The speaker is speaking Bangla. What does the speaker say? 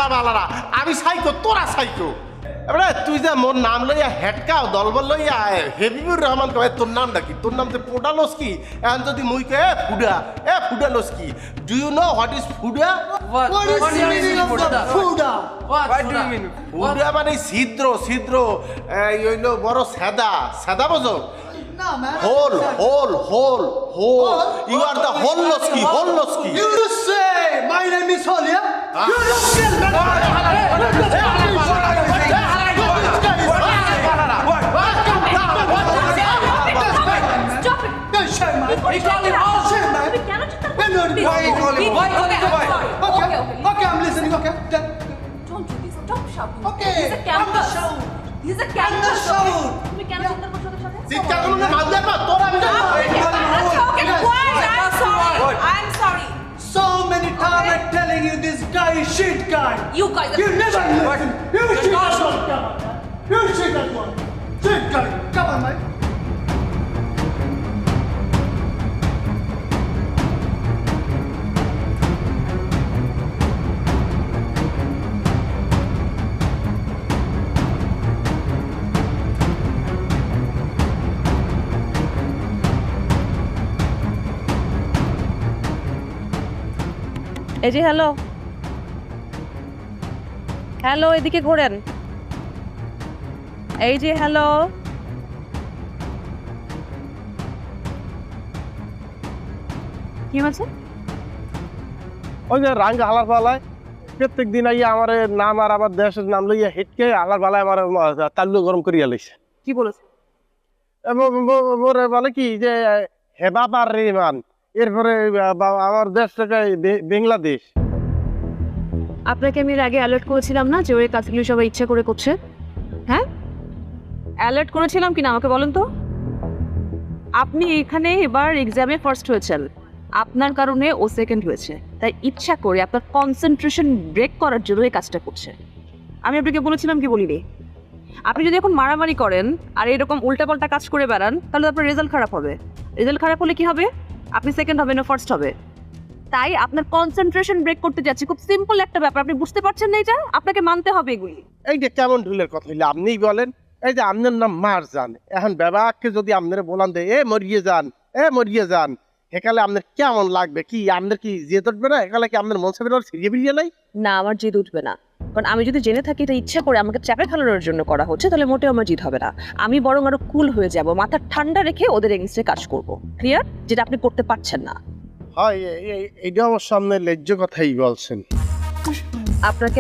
হালা মালারা আমি সাইকো তোরা সাইকো এবারে তুই যে মোর নাম লইয়া হেডকাও দলবল লইয়া হেবিবুর রহমান কয় তোর নামটা কি তোর নাম তো পোডালোস কি এখন যদি মুই কে ফুডালোস কি do you know what is ফুডা What is the meaning of the Fuda? What do you mean? ফুডা মানে ছিদ্র ছিদ্র এই হইলো বড় সাদা বোঝো No, man. হোল ইউ আর দ্য হোললস্কি You say my name is Hol, yeah? You don't get Stop it! Don't share my. He called him all. Share my. Why you call him? Why call him? Okay, okay, I'm listening. Okay, Don't do this. Stop shouting. Okay, He's a I'm campus. the shout. He's a I'm the campus. shout. তুমি কেন চিন্তা করছো ওদের সাথে? চিৎকার করলে না মাল দেবা তোরা আমি Stop it. আচ্ছা, okay, quiet. I'm sorry. I'm sorry. So many times I'm telling you this guy is shit guy. You guys are You never listen. You shit not- that one. Come on, man. You shit that one. Shit guy. Come on, man. এই যে হ্যালো হ্যালো এদিকে ঘোরেন এই যে হ্যালো কি হয়েছে ওই যে রাঙ্গ হালার পালায় প্রত্যেক দিন আইয়া আমার নাম আর আমার দেশের নাম লইয়া হিটকে হালার পালায় আমার তাল্লু গরম করিয়া লইছে কি বলেছে মোরে বলে কি যে হেবা পার রেমান এরপরে আমার দেশ থেকে বাংলাদেশ আপনাকে আমি এর আগে অ্যালার্ট করেছিলাম না যে ওই কাজগুলো সবাই ইচ্ছা করে করছে হ্যাঁ অ্যালার্ট করেছিলাম কিনা আমাকে বলেন তো আপনি এখানে এবার এক্সামে ফার্স্ট হয়েছেন আপনার কারণে ও সেকেন্ড হয়েছে তাই ইচ্ছা করে আপনার কনসেন্ট্রেশন ব্রেক করার জন্য এই কাজটা করছে আমি আপনাকে বলেছিলাম কি বলিনি আপনি যদি এখন মারামারি করেন আর এরকম উল্টাপাল্টা কাজ করে বেড়ান তাহলে আপনার রেজাল্ট খারাপ হবে রেজাল্ট খারাপ হলে কি হবে আপনি সেকেন্ড হবে না ফার্স্ট হবে তাই আপনার কনসেন্ট্রেশন ব্রেক করতে যাচ্ছি খুব সিম্পল একটা ব্যাপার আপনি বুঝতে পারছেন না এটা আপনাকে মানতে হবে এগুলি এইটা কেমন ঢুলের কথা হইলে আপনিই বলেন এই যে আপনার নাম মার যান এখন বাবাকে যদি আপনারা বলান দে মরিয়ে যান সেকালে আপনার কেমন লাগবে কি আপনার কি জিয়ে ধরবে না একালে কি আপনার মন সাহেবের ছিড়িয়ে বিড়িয়ে নাই না আমার জিদ উঠবে না কারণ আমি যদি জেনে থাকি এটা ইচ্ছা করে আমাকে চাপে ফেলানোর জন্য করা হচ্ছে তাহলে মোটেও আমার জিদ হবে না আমি বরং আরো কুল হয়ে যাব মাথা ঠান্ডা রেখে ওদের এগেইনস্টে কাজ করব ক্লিয়ার যেটা আপনি করতে পারছেন না হয় এইটা আমার সামনে ন্যায্য কথাই বলছেন আপনাকে